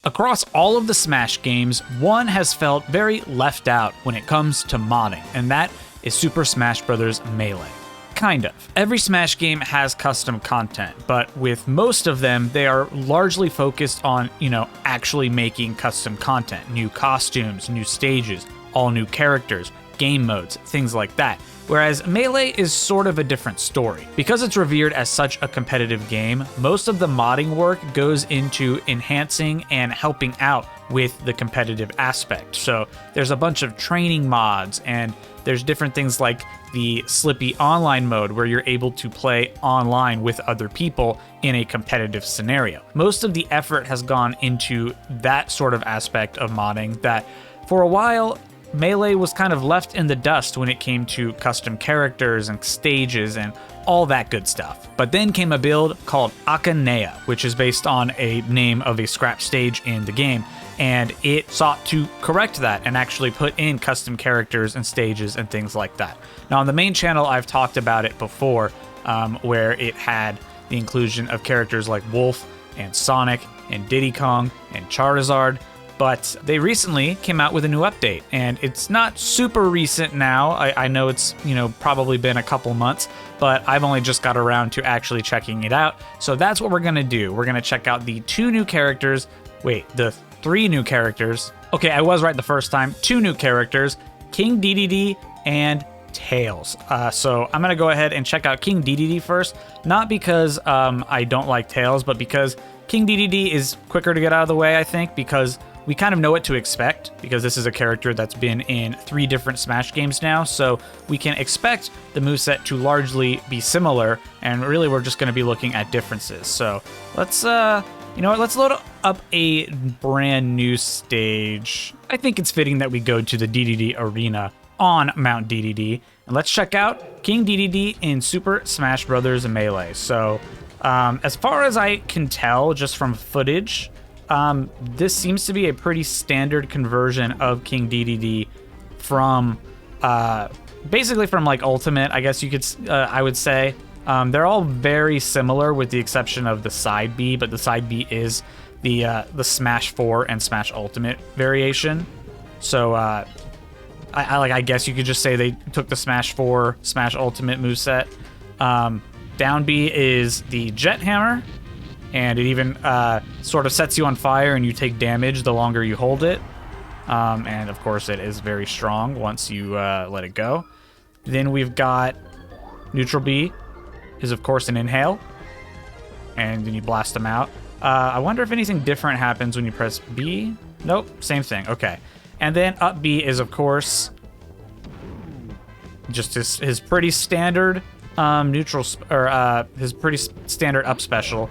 Across all of the Smash games, one has felt very left out when it comes to modding, and that is Super Smash Bros. Melee. Kind of. Every Smash game has custom content, but with most of them, they are largely focused on, actually making custom content, new costumes, new stages, all new characters, game modes, things like that. Whereas Melee is sort of a different story. Because it's revered as such a competitive game, most of the modding work goes into enhancing and helping out with the competitive aspect. So there's a bunch of training mods, and there's different things like the Slippy Online mode where you're able to play online with other people in a competitive scenario. Most of the effort has gone into that sort of aspect of modding that for a while, Melee was kind of left in the dust when it came to custom characters and stages and all that good stuff. But then came a build called Akaneia, which is based on a name of a scrap stage in the game, and it sought to correct that and actually put in custom characters and stages and things like that. Now on the main channel, I've talked about it before, where it had the inclusion of characters like Wolf and Sonic and Diddy Kong and Charizard, but they recently came out with a new update, and it's not super recent now. I know it's, probably been a couple months, but I've only just got around to actually checking it out. So that's what we're gonna do. We're gonna check out the three new characters. Okay, I was right the first time. 2 new characters, King Dedede and Tails. So I'm gonna go ahead and check out King Dedede first, not because I don't like Tails, but because King Dedede is quicker to get out of the way, I think, because we kind of know what to expect, because this is a character that's been in 3 different Smash games now, so we can expect the moveset to largely be similar, and really we're just going to be looking at differences. So let's, let's load up a brand new stage. I think it's fitting that we go to the Dedede Arena on Mount Dedede, and let's check out King Dedede in Super Smash Bros. Melee. So as far as I can tell, just from footage, this seems to be a pretty standard conversion of King Dedede from, basically from like Ultimate, I guess you could, I would say. They're all very similar with the exception of the side B, but the side B is the Smash 4 and Smash Ultimate variation. So, I guess you could just say they took the Smash 4, Smash Ultimate moveset. Down B is the Jet Hammer, and it even sort of sets you on fire and you take damage the longer you hold it. And of course it is very strong once you let it go. Then we've got Neutral B is of course an inhale, and then you blast them out. I wonder if anything different happens when you press B. Nope, same thing. Okay. And then up B is of course just his pretty standard his pretty standard up special.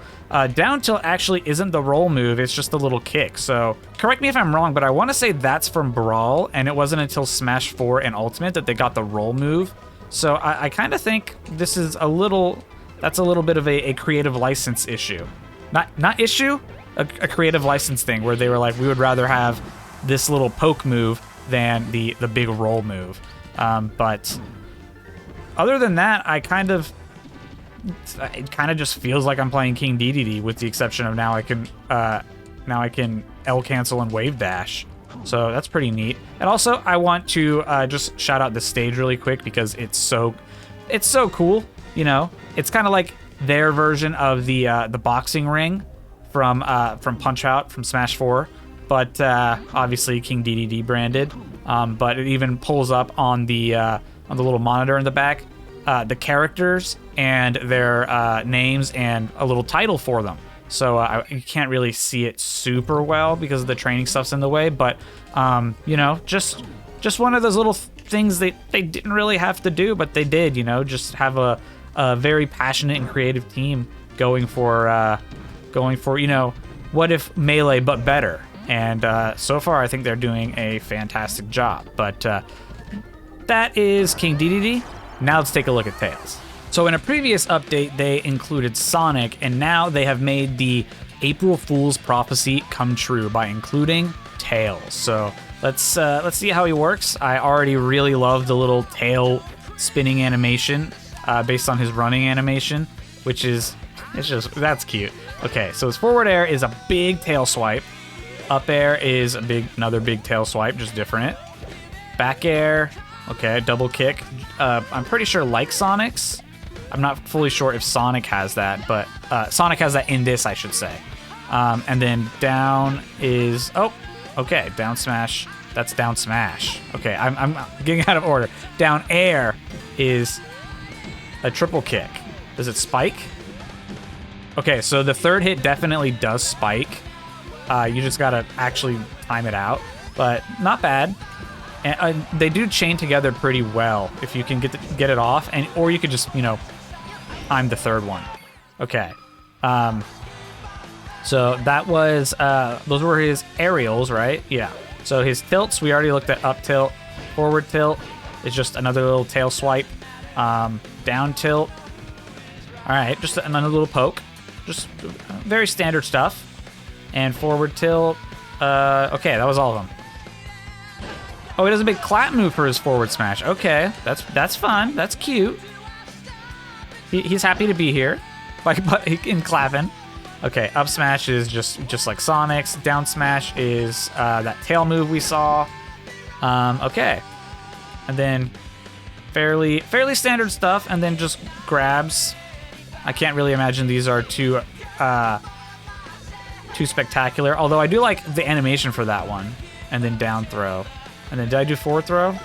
Down tilt actually isn't the roll move, it's just a little kick. So correct me if I'm wrong, but I want to say that's from Brawl, and it wasn't until Smash 4 and Ultimate that they got the roll move. So I kind of think this is that's a little bit of a creative license issue. Not issue, a creative license thing where they were like, we would rather have this little poke move than the big roll move. But other than that, it kind of just feels like I'm playing King Dedede, with the exception of now I can L cancel and wave dash. So that's pretty neat. And also I want to just shout out this stage really quick because it's so cool. It's kind of like their version of the boxing ring from Punch Out from Smash 4, but obviously King Dedede branded. But it even pulls up on the little monitor in the back, the characters and their names and a little title for them. So you can't really see it super well because the training stuff's in the way, but just one of those little things they didn't really have to do, but they did. Just have a very passionate and creative team going for what if Melee but better. And so far I think they're doing a fantastic job. But that is King Dedede. Now let's take a look at Tails. So in a previous update, they included Sonic, and now they have made the April Fool's prophecy come true by including Tails. So let's see how he works. I already really love the little tail spinning animation based on his running animation, which is that's cute. Okay, so his forward air is a big tail swipe. Up air is another big tail swipe, just different. Back air, okay, double kick. I'm pretty sure like Sonic's. I'm not fully sure if Sonic has that, but Sonic has that in this, I should say. And then down is, oh, okay, down smash. That's down smash. Okay, I'm getting out of order. Down air is a triple kick. Does it spike? Okay, so the third hit definitely does spike. You just gotta actually time it out, but not bad. And they do chain together pretty well if you can get it off, or you could just, you know, time the third one. Okay. So that was those were his aerials, right? Yeah. So his tilts, we already looked at up tilt, forward tilt is just another little tail swipe. Down tilt. All right, just another little poke. Just very standard stuff. And forward tilt. Okay, that was all of them. Oh, he does a big clap move for his forward smash. Okay, that's fun. That's cute. He's happy to be here, like in clapping. Okay, up smash is just like Sonic's. Down smash is that tail move we saw. Okay, and then fairly standard stuff, and then just grabs. I can't really imagine these are too spectacular. Although I do like the animation for that one. And then down throw, and then did I do forward throw?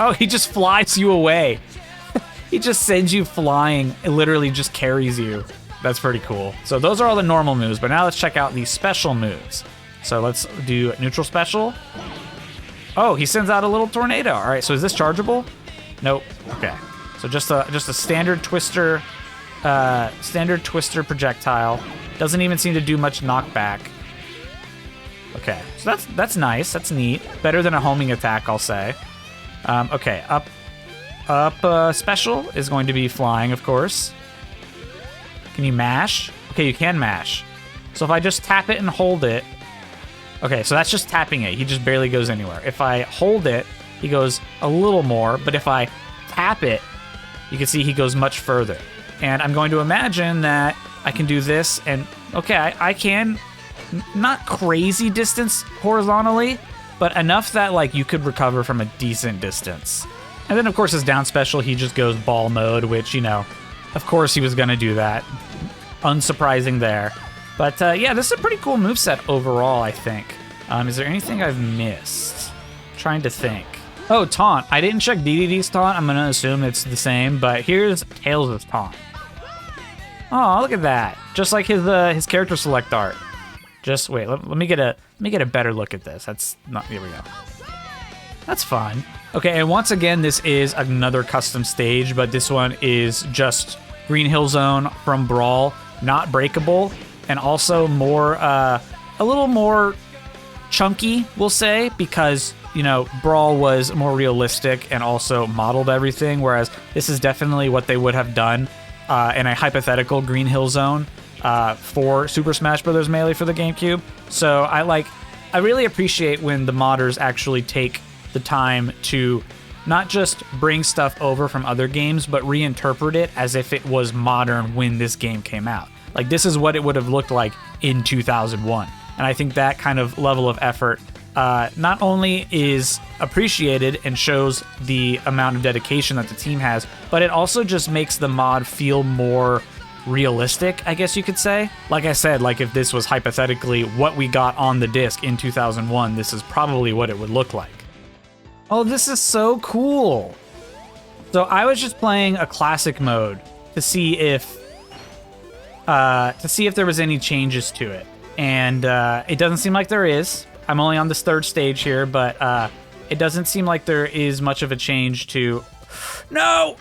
Oh, he just flies you away. He just sends you flying. It literally just carries you. That's pretty cool. So those are all the normal moves, but now let's check out the special moves. So let's do neutral special. Oh, he sends out a little tornado. All right, so is this chargeable? Nope. Okay. So just a standard twister projectile. Doesn't even seem to do much knockback. Okay, so that's nice. That's neat. Better than a homing attack, I'll say. Okay, up special is going to be flying, of course. Can you mash? Okay, you can mash. So if I just tap it and hold it... Okay, so that's just tapping it. He just barely goes anywhere. If I hold it, he goes a little more. But if I tap it, you can see he goes much further. And I'm going to imagine that I can do this. And, okay, I can... Not crazy distance horizontally, but enough that, like, you could recover from a decent distance. And then, of course, his down special, he just goes ball mode, which, you know... Of course he was going to do that. Unsurprising there. But yeah, this is a pretty cool moveset overall, I think. Is there anything I've missed? I'm trying to think. Oh, taunt. I didn't check DDD's taunt. I'm going to assume it's the same, but here's Tails' taunt. Oh, look at that. Just like his character select art. Just wait, let me get a better look at this. That's not, here we go. That's fun. Okay, and once again, this is another custom stage, but this one is just Green Hill Zone from Brawl, not breakable, and also more, a little more chunky, we'll say, because, you know, Brawl was more realistic and also modeled everything, whereas this is definitely what they would have done in a hypothetical Green Hill Zone for Super Smash Bros. Melee for the GameCube. So I really appreciate when the modders actually take the time to not just bring stuff over from other games, but reinterpret it as if it was modern when this game came out. Like, this is what it would have looked like in 2001. And I think that kind of level of effort not only is appreciated and shows the amount of dedication that the team has, but it also just makes the mod feel more realistic, I guess you could say. Like I said, like if this was hypothetically what we got on the disc in 2001, this is probably what it would look like. Oh, this is so cool. So I was just playing a classic mode to see if there was any changes to it. And it doesn't seem like there is. I'm only on this third stage here, but it doesn't seem like there is much of a change to... No!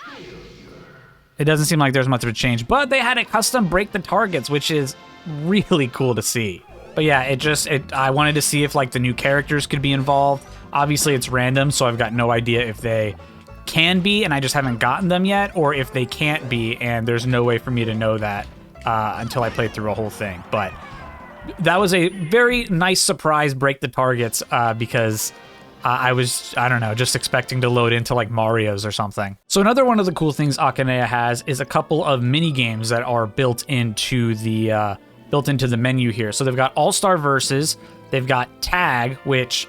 It doesn't seem like there's much of a change, but they had it custom break the targets, which is really cool to see. But yeah, I wanted to see if like the new characters could be involved. Obviously it's random, so I've got no idea if they can be and I just haven't gotten them yet, or if they can't be and there's no way for me to know that until I play through a whole thing. But that was a very nice surprise break the targets because I was, I don't know, just expecting to load into like Mario's or something. So another one of the cool things Akaneia has is a couple of mini games that are built into the menu here. So they've got All-Star Versus, They've got tag, which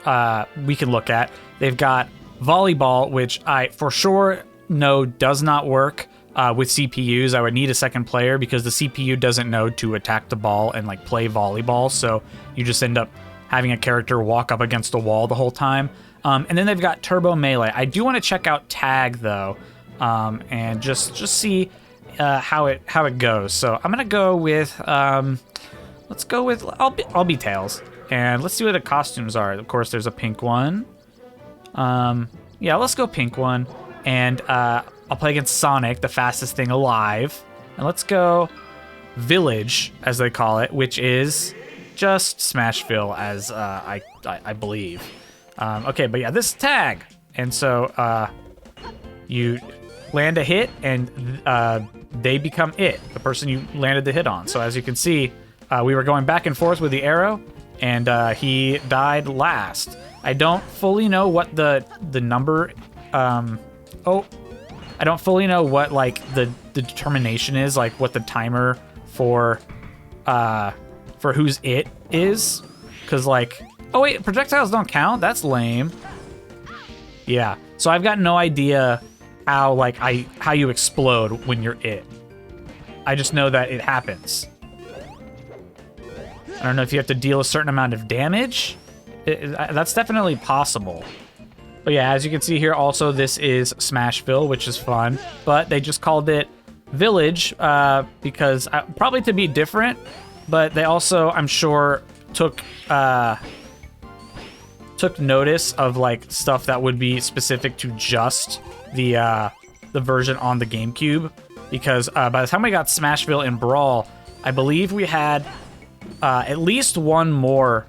we can look at. They've got volleyball, which I for sure know does not work with CPUs. I would need a second player because the CPU doesn't know to attack the ball and like play volleyball. So you just end up having a character walk up against a wall the whole time. And then they've got turbo melee. I do want to check out tag though, and just see how it goes. So I'm gonna go with let's go with I'll be Tails, and let's see what the costumes are. Of course, there's a pink one. Yeah, let's go pink one, and I'll play against Sonic, the fastest thing alive, and let's go Village, as they call it, which is just Smashville, as I believe. Okay, but yeah, this is tag, and so you land a hit, and they become it, the person you landed the hit on. So as you can see, we were going back and forth with the arrow, and he died last. I don't fully know what the number. I don't fully know what like the determination is, like what the timer for who's it is, because like, oh wait, projectiles don't count. That's lame. Yeah, so I've got no idea how like how you explode when you're it. I just know that it happens. I don't know if you have to deal a certain amount of damage. That's definitely possible. But yeah, as you can see here, also this is Smashville, which is fun. But they just called it Village because probably to be different. But they also, I'm sure, took notice of like stuff that would be specific to just the version on the GameCube. Because by the time we got Smashville and Brawl, I believe we had at least one more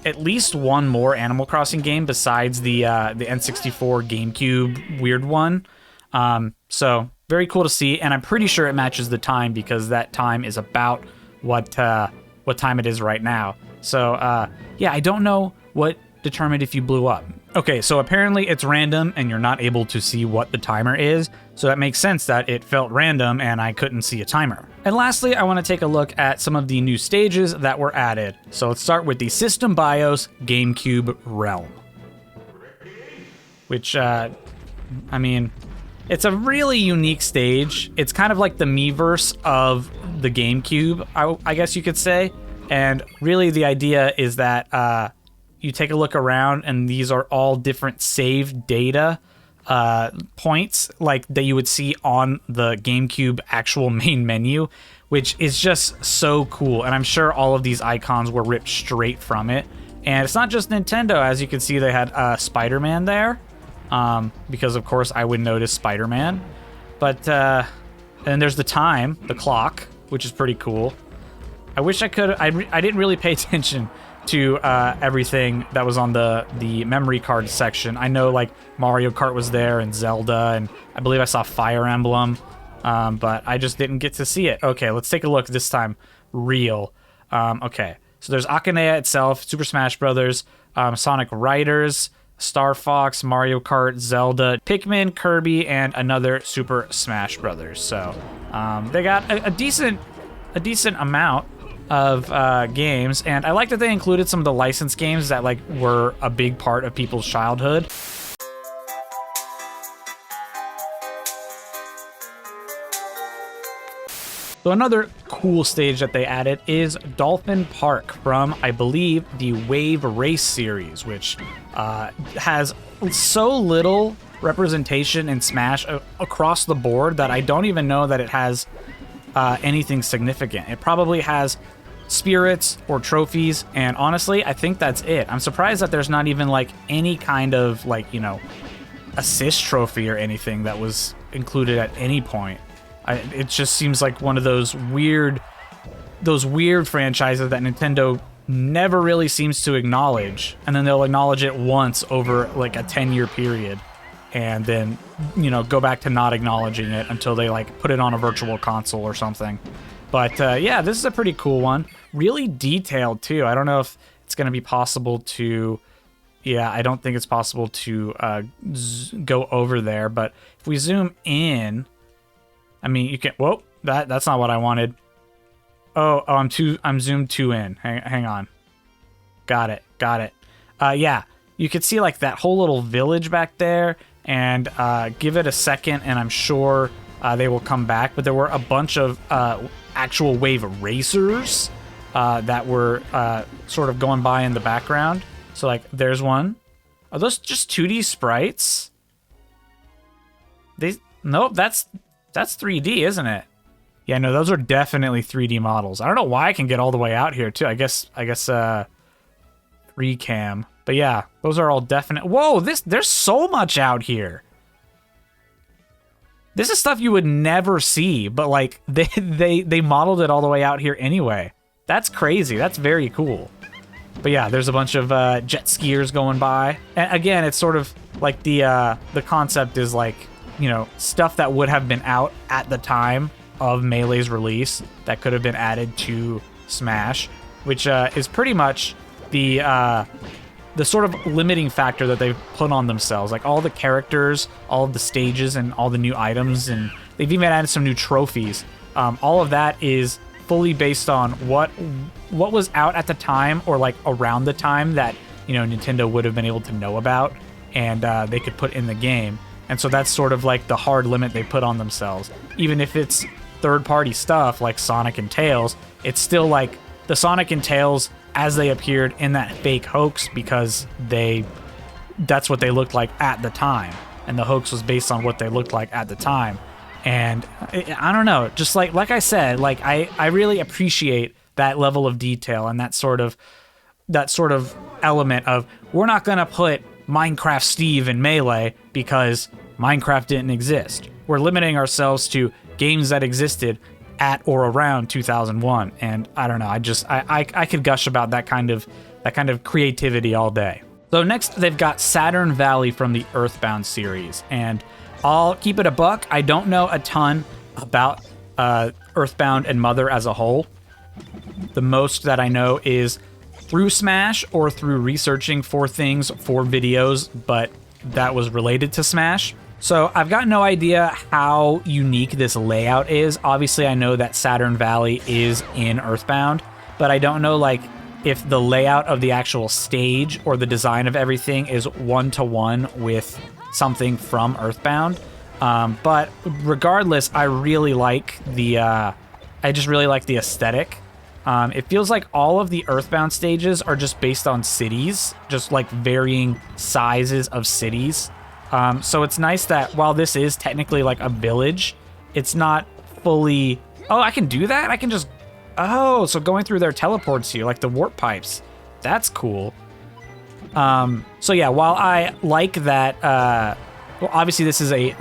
Animal Crossing game besides the N64 GameCube weird one. So very cool to see, and I'm pretty sure it matches the time because that time is about what time it is right now. So yeah, I don't know what determined if you blew up. Okay, so apparently it's random and you're not able to see what the timer is, so that makes sense that it felt random and I couldn't see a timer. And lastly, I want to take a look at some of the new stages that were added. So let's start with the System BIOS GameCube Realm. Which, I mean, it's a really unique stage. It's kind of like the Miiverse of the GameCube, I guess you could say. And really the idea is that you take a look around and these are all different save data points like that you would see on the GameCube actual main menu, which is just so cool. And I'm sure all of these icons were ripped straight from it. And it's not just Nintendo. As you can see, they had Spider-Man there because of course I would notice Spider-Man. But and there's the clock, which is pretty cool. I wish I could. I didn't really pay attention to everything that was on the memory card section. I know like Mario Kart was there and Zelda, and I believe I saw Fire Emblem, but I just didn't get to see it. Okay, let's take a look this time. Real. Okay, so there's Akaneia itself, Super Smash Brothers, Sonic Riders, Star Fox, Mario Kart, Zelda, Pikmin, Kirby, and another Super Smash Brothers. So they got a decent amount of games, and I like that they included some of the licensed games that like were a big part of people's childhood. So another cool stage that they added is Dolphin Park from, I believe, the Wave Race series, which has so little representation in Smash across the board that I don't even know that it has anything significant. It probably has spirits or trophies, and honestly, I think that's it. I'm surprised that there's not even like any kind of like, you know, assist trophy or anything that was included at any point. It just seems like one of those weird franchises that Nintendo never really seems to acknowledge, and then they'll acknowledge it once over like a 10-year period, and then, you know, go back to not acknowledging it until they like put it on a virtual console or something. But yeah, this is a pretty cool one. Really detailed too. I don't know if it's going to be possible to... Yeah, I don't think it's possible to go over there. But if we zoom in... I mean, you can... Whoa, that's not what I wanted. Oh, I'm zoomed too in. Hang on. got it. Yeah, you could see like that whole little village back there, and give it a second and I'm sure they will come back. But there were a bunch of actual wave racers that were sort of going by in the background. So like there's one. Are those just 2D sprites? Nope, that's 3D, isn't it? Yeah, no, those are definitely 3D models. I don't know why I can get all the way out here too. I guess 3cam. But yeah, those are all definite. Whoa, there's so much out here. This is stuff you would never see, but like they modeled it all the way out here anyway. That's crazy. That's very cool. But yeah, there's a bunch of jet skiers going by. And again, it's sort of like the concept is like, you know, stuff that would have been out at the time of Melee's release that could have been added to Smash, which is pretty much the sort of limiting factor that they've put on themselves. Like all the characters, all of the stages, and all the new items, and they've even added some new trophies. All of that is fully based on what was out at the time, or like around the time that, you know, Nintendo would have been able to know about, and they could put in the game. And so that's sort of like the hard limit they put on themselves. Even if it's third-party stuff like Sonic and Tails, it's still like the Sonic and Tails as they appeared in that fake hoax, because that's what they looked like at the time, and the hoax was based on what they looked like at the time. And I don't know, just like I said, like I really appreciate that level of detail and that sort of element of, we're not gonna put Minecraft Steve in Melee because Minecraft didn't exist. We're limiting ourselves to games that existed at or around 2001, and I don't know. I could gush about that kind of creativity all day. So next, they've got Saturn Valley from the Earthbound series, and I'll keep it a buck. I don't know a ton about Earthbound and Mother as a whole. The most that I know is through Smash or through researching for things for videos, but that was related to Smash. So I've got no idea how unique this layout is. Obviously, I know that Saturn Valley is in Earthbound, but I don't know like if the layout of the actual stage or the design of everything is one-to-one with something from Earthbound. But regardless, I really like I just really like the aesthetic. It feels like all of the Earthbound stages are just based on cities, just like varying sizes of cities. So it's nice that while this is technically like a village, it's not fully... Oh, I can do that? I can just... Oh, so going through their teleports here, like the warp pipes. That's cool. So yeah, while I like that... well, obviously this is a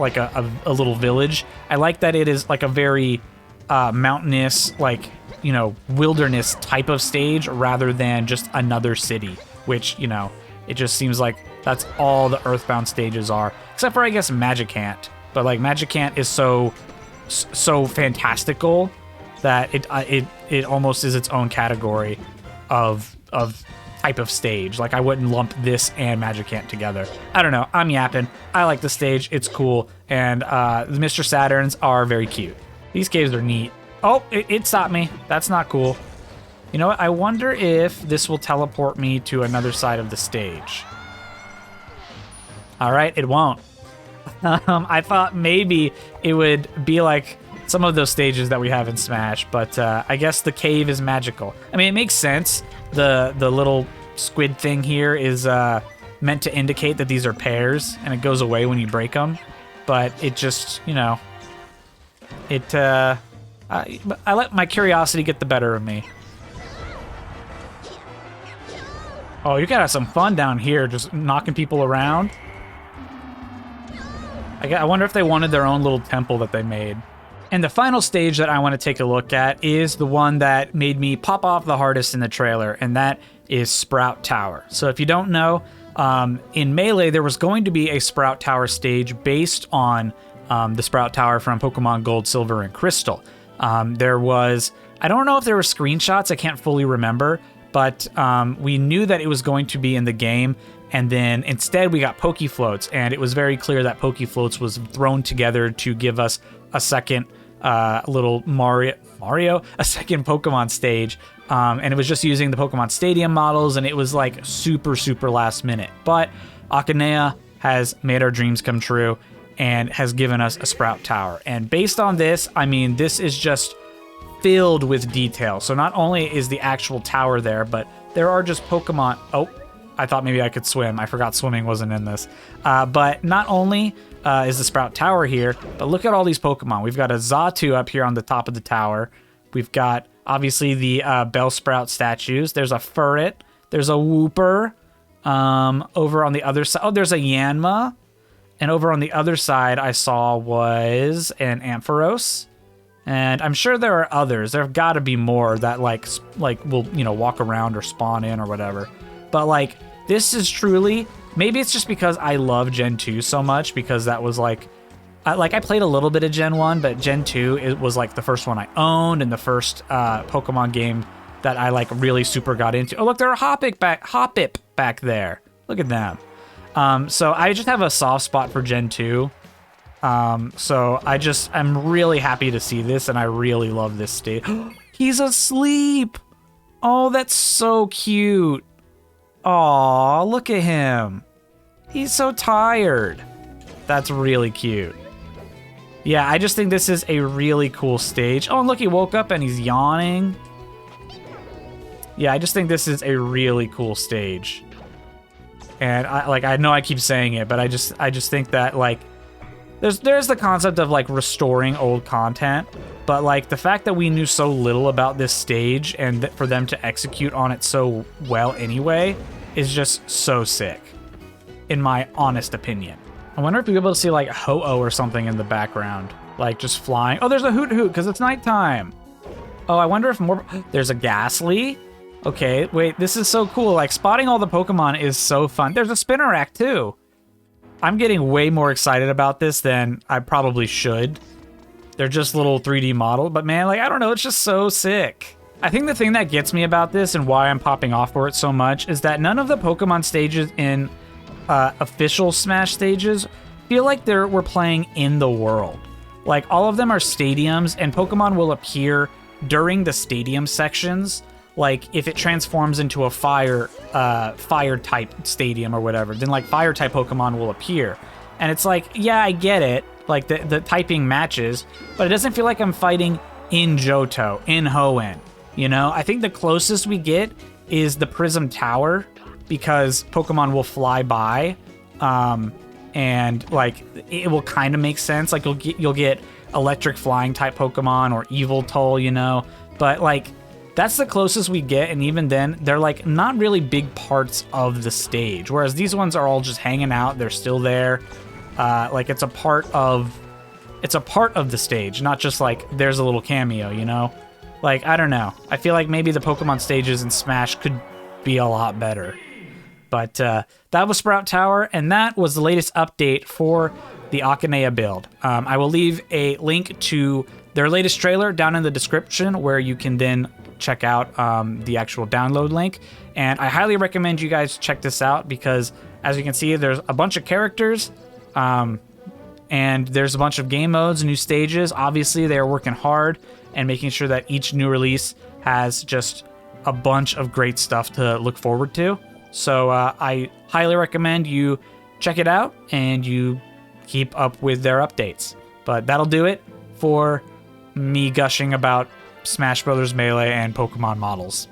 little village. I like that it is like a very mountainous, like, you know, wilderness type of stage rather than just another city, which, you know, it just seems like that's all the Earthbound stages are, except for, I guess, Magicant. But like Magicant is so fantastical that it almost is its own category of type of stage. Like I wouldn't lump this and Magicant together. I don't know. I'm yapping. I like the stage. It's cool, and the Mr. Saturns are very cute. These caves are neat. Oh, it stopped me. That's not cool. You know what? I wonder if this will teleport me to another side of the stage. All right, it won't. I thought maybe it would be like some of those stages that we have in Smash, but I guess the cave is magical. I mean, it makes sense. The little squid thing here is meant to indicate that these are pairs, and it goes away when you break them. But it just, you know, I let my curiosity get the better of me. Oh, you gotta have some fun down here, just knocking people around. I wonder if they wanted their own little temple that they made. And the final stage that I want to take a look at is the one that made me pop off the hardest in the trailer, and that is Sprout Tower. So if you don't know, in Melee, there was going to be a Sprout Tower stage based on the Sprout Tower from Pokemon Gold, Silver, and Crystal. There was, I don't know if there were screenshots, I can't fully remember, but we knew that it was going to be in the game, and then instead we got Pokefloats, and it was very clear that Pokefloats was thrown together to give us a second little Mario, Mario, a second Pokemon stage, and it was just using the Pokemon Stadium models, and it was like super, super last minute. But Akaneia has made our dreams come true and has given us a Sprout Tower. And based on this, I mean, this is just filled with detail. So not only is the actual tower there, but there are just Pokemon. Oh, I thought maybe I could swim. I forgot swimming wasn't in this. But not only is the Sprout Tower here, but look at all these Pokemon. We've got a Xatu up here on the top of the tower. We've got, obviously, the Bellsprout statues. There's a Furret. There's a Wooper. Over on the other side, oh, there's a Yanma. And over on the other side, I saw was an Ampharos. And I'm sure there are others. There have got to be more that, like will, you know, walk around or spawn in or whatever. But, like, this is truly... Maybe it's just because I love Gen 2 so much, because that was, like... I played a little bit of Gen 1, but Gen 2 it was, like, the first one I owned and the first Pokemon game that I, like, really super got into. Oh, look, there are Hoppip back there. Look at them. So I just have a soft spot for Gen 2. So I'm really happy to see this, and I really love this stage. He's asleep! Oh, that's so cute. Aw, look at him. He's so tired. That's really cute. Yeah, I just think this is a really cool stage. Oh, and look, he woke up and he's yawning. Yeah, I just think this is a really cool stage. And I know I keep saying it, but I just think that, like, there's the concept of, like, restoring old content, but, like, the fact that we knew so little about this stage and that for them to execute on it so well anyway is just so sick, in my honest opinion. I wonder if we'll be able to see, like, Ho-Oh or something in the background, like, just flying. Oh, there's a Hoot Hoot, because it's nighttime. Oh, I wonder if more... There's a Ghastly. Okay, wait, this is so cool. Like, spotting all the Pokemon is so fun. There's a Spinarak, too. I'm getting way more excited about this than I probably should. They're just little 3D model, but man, like, I don't know, it's just so sick. I think the thing that gets me about this and why I'm popping off for it so much is that none of the Pokemon stages in official Smash stages feel like we're playing in the world. Like, all of them are stadiums, and Pokemon will appear during the stadium sections. Like, if it transforms into a fire type stadium or whatever, then, like, fire type Pokemon will appear. And it's like, yeah, I get it. Like, the typing matches, but it doesn't feel like I'm fighting in Johto, in Hoenn. You know, I think the closest we get is the Prism Tower, because Pokemon will fly by, and, like, it will kind of make sense. Like, you'll get electric flying type Pokemon or Evil Toll, you know, but, like, that's the closest we get, and even then, they're, like, not really big parts of the stage, whereas these ones are all just hanging out. They're still there. Like, it's a part of the stage, not just, like, there's a little cameo, you know? Like, I don't know. I feel like maybe the Pokemon stages in Smash could be a lot better. But that was Sprout Tower, and that was the latest update for the Akaneia build. I will leave a link to their latest trailer down in the description, where you can then check out the actual download link. And I highly recommend you guys check this out, because as you can see, there's a bunch of characters, and there's a bunch of game modes, new stages. Obviously, they are working hard and making sure that each new release has just a bunch of great stuff to look forward to. So I highly recommend you check it out and you keep up with their updates. But that'll do it for me gushing about Smash Bros. Melee and Pokemon models.